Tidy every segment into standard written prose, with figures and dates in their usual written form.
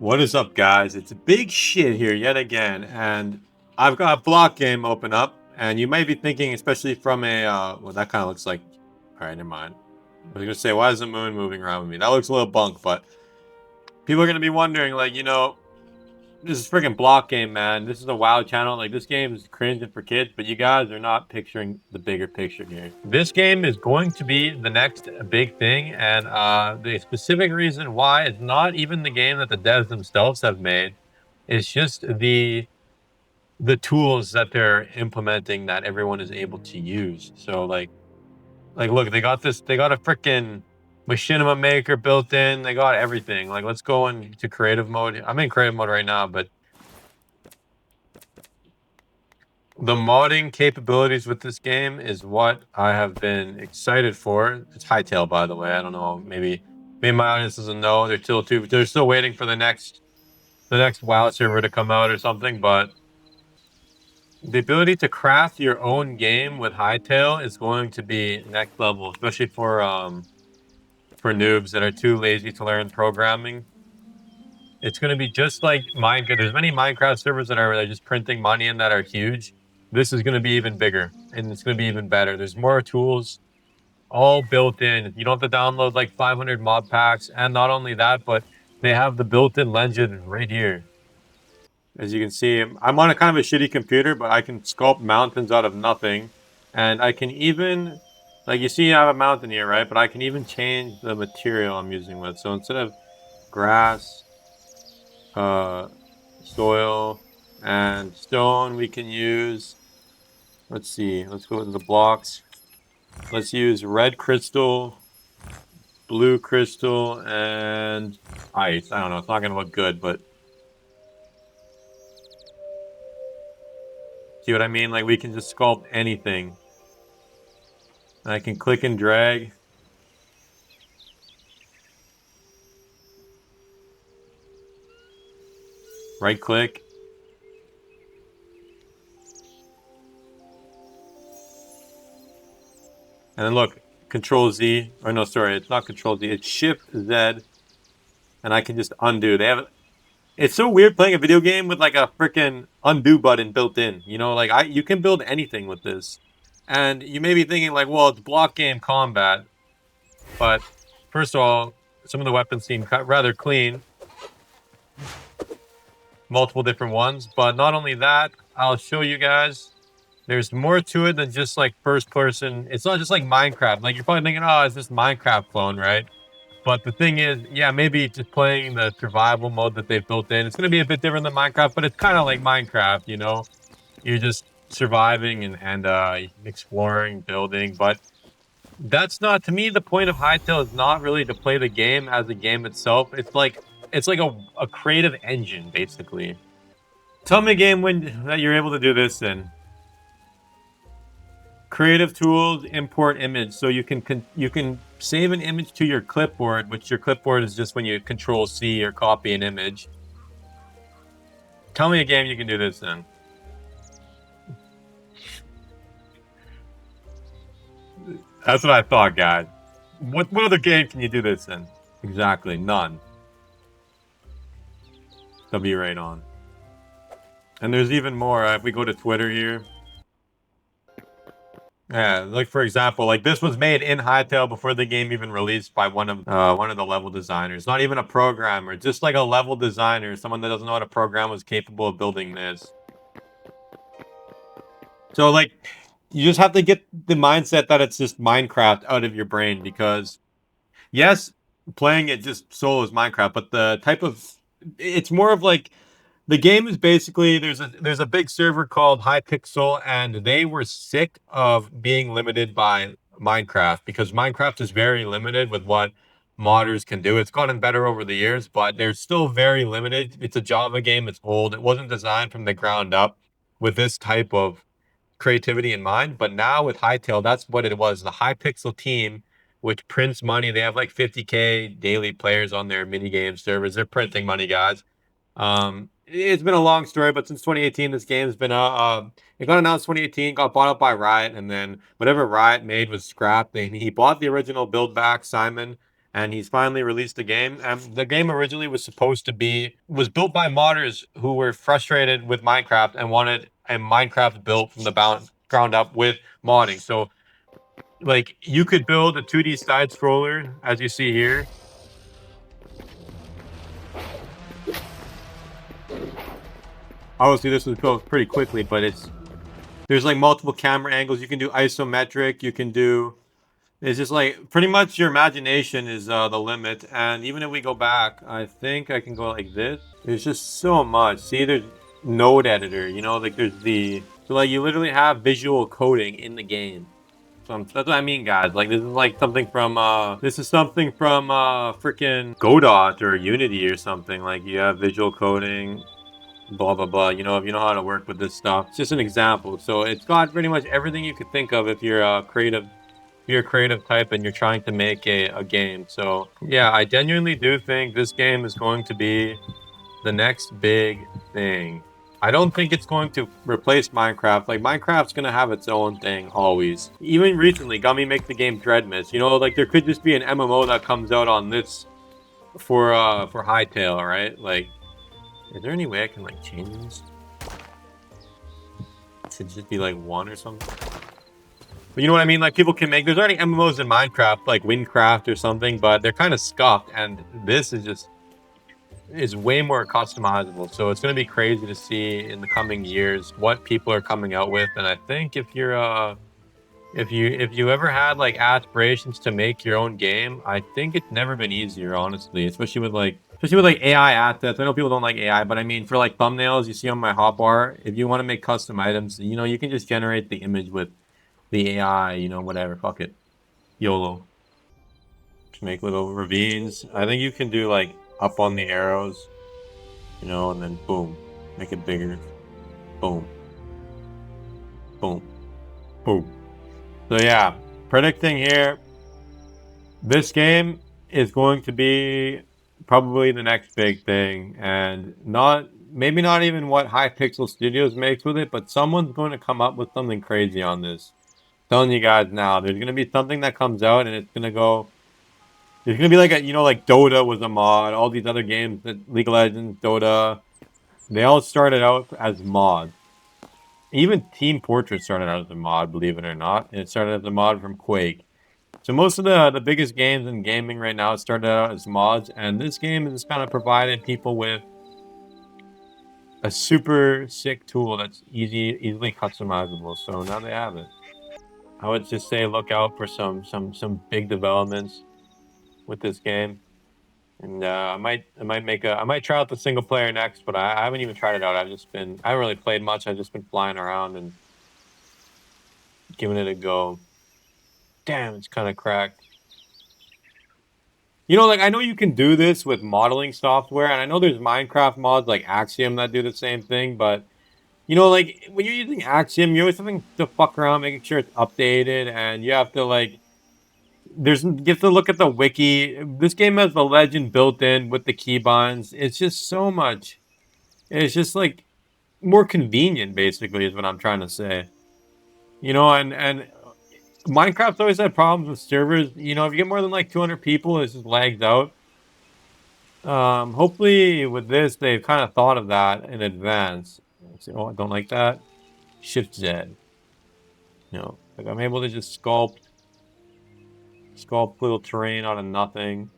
What is up, guys? It's big shit here yet again, and I've got a block game open up, and you might be thinking, especially from a, well, that kind of looks like, all right, never mind. I was gonna say, why is the moon moving around with me? That looks a little bunk, but people are gonna be wondering, like, this is freaking block game, man. This is a WoW channel. Like, this game is cringe and for kids, but you guys are not picturing the bigger picture here. This game is going to be the next big thing, and the specific reason why is not even the game that the devs themselves have made. It's just the tools that they're implementing that everyone is able to use. So like look, they got a freaking machinima maker built in. They got everything. Like, let's go into creative mode. I'm in creative mode right now, but the modding capabilities with this game is what I have been excited for. It's Hytale, by the way. I don't know. Maybe my audience doesn't know. They're still waiting for the next WoW server to come out or something. But the ability to craft your own game with Hytale is going to be next level, especially for noobs that are too lazy to learn programming. It's going to be just like Minecraft. There's many Minecraft servers that are just printing money and that are huge. This is going to be even bigger, and it's going to be even better. There's more tools all built in. You don't have to download like 500 mod packs, and not only that, but they have the built-in legend right here. As you can see, I'm on a kind of a shitty computer, but I can sculpt mountains out of nothing, and I can even, like, you see, I have a mountain here, right? But I can even change the material I'm using with. So instead of grass, soil, and stone, we can use, let's see, let's go to the blocks. Let's use red crystal, blue crystal, and ice. I don't know, it's not gonna look good, but see what I mean? Like, we can just sculpt anything. And I can click and drag. Right click. And then look, Control Z, or no, sorry, it's not Control Z, it's Shift Z, and I can just undo. It's so weird playing a video game with like a freaking undo button built in. Like, you can build anything with this. And you may be thinking like, well, it's block game combat. But first of all, some of the weapons seem rather clean. Multiple different ones. But not only that, I'll show you guys. There's more to it than just like first person. It's not just like Minecraft. Like, you're probably thinking, oh, it's this Minecraft clone, right? But the thing is, yeah, maybe just playing the survival mode that they've built in, it's going to be a bit different than Minecraft, but it's kind of like Minecraft, you know? You're just surviving and exploring, building. But that's not, to me, the point of Hytale is not really to play the game as a game itself. It's like a creative engine, basically. Tell me a game that you're able to do this in. Creative tools, import image. So you can save an image to your clipboard, which your clipboard is just when you Control C or copy an image. Tell me a game you can do this in. That's what I thought, guys. What other game can you do this in? Exactly, none. W right on. And there's even more. If we go to Twitter here. Yeah, like, for example, like, this was made in Hytale before the game even released by one of the level designers. Not even a programmer, just like a level designer, someone that doesn't know how to program was capable of building this. So, like, you just have to get the mindset that it's just Minecraft out of your brain, because yes, playing it just solo is Minecraft, but it's more of like, the game is basically, there's a big server called Hypixel, and they were sick of being limited by Minecraft, because Minecraft is very limited with what modders can do. It's gotten better over the years, but they're still very limited. It's a Java game. It's old. It wasn't designed from the ground up with this type of creativity in mind. But now with Hytale, that's what it was. The Hypixel team, which prints money. They have like 50K daily players on their mini game servers. They're printing money, guys. It's been a long story, but since 2018, this game's been it got announced 2018, got bought up by Riot, and then whatever Riot made was scrapped. He bought the original build back, Simon, and he's finally released the game. The game originally was built by modders who were frustrated with Minecraft and wanted a Minecraft built from the ground up with modding. So, like, you could build a 2D side scroller, as you see here. Obviously, this was built pretty quickly, but there's like multiple camera angles. You can do isometric. You can do. It's just like pretty much your imagination is the limit. And even if we go back, I think I can go like this. There's just so much. See, there's node editor. You know, like there's so like you literally have visual coding in the game. So that's what I mean, guys. Like this is like something from freaking Godot or Unity or something. Like you have visual coding, blah blah blah. You know, if you know how to work with this stuff. It's just an example. So it's got pretty much everything you could think of if you're creative. If you're a creative type and you're trying to make a game. So yeah, I genuinely do think this game is going to be the next big thing. I don't think it's going to replace Minecraft. Like, Minecraft's gonna have its own thing, always. Even recently, got me make the game Dreadmiss. You know, like, there could just be an MMO that comes out on this for Hytale, right? Like, is there any way I can, like, change this? To just be, like, 1 or something? But you know what I mean? Like, people can make... There's already MMOs in Minecraft, like Windcraft or something, but they're kind of scuffed, and this is just... is way more customizable. So it's going to be crazy to see in the coming years what people are coming out with. And I think if you're if you ever had like aspirations to make your own game, I think it's never been easier, honestly, especially with like AI assets. I know people don't like AI, but I mean for like thumbnails you see on my hotbar, if you want to make custom items, you know, you can just generate the image with the AI, you know, whatever, fuck it. YOLO. Just make little ravines. I think you can do like up on the arrows, you know, and then boom, make it bigger. Boom. Boom. Boom. So yeah, predicting here, this game is going to be probably the next big thing, and maybe not even what Hypixel Studios makes with it, but someone's going to come up with something crazy on this. I'm telling you guys now, there's going to be something that comes out and it's going to go... There's going to be like a, you know, like Dota was a mod, all these other games, that League of Legends, Dota, they all started out as mods. Even Team Fortress started out as a mod, believe it or not. And it started as a mod from Quake. So most of the biggest games in gaming right now started out as mods, and this game has kind of provided people with a super sick tool that's easily customizable. So now they have it. I would just say look out for some big developments with this game. And I might try out the single player next, but I haven't even tried it out. I haven't really played much. I've just been flying around and giving it a go. Damn, it's kind of cracked. You know, like, I know you can do this with modeling software, and I know there's Minecraft mods like Axiom that do the same thing, but, you know, like, when you're using Axiom, you always have to fuck around, making sure it's updated, and you have to, like, you have to look at the wiki. This game has the legend built in with the keybinds. It's just so much. It's just, like, more convenient, basically, is what I'm trying to say. You know, and Minecraft's always had problems with servers. You know, if you get more than like 200 people, it just lags out. Hopefully with this, they've kind of thought of that in advance. Oh, I don't like that. Shift Z. You know, like I'm able to just sculpt little terrain out of nothing.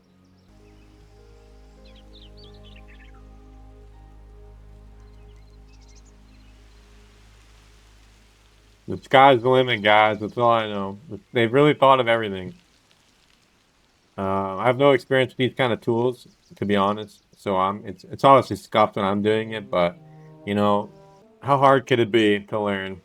The sky's the limit, guys. That's all I know. They've really thought of everything. I have no experience with these kind of tools, to be honest. So it's obviously scuffed when I'm doing it, but you know, how hard could it be to learn?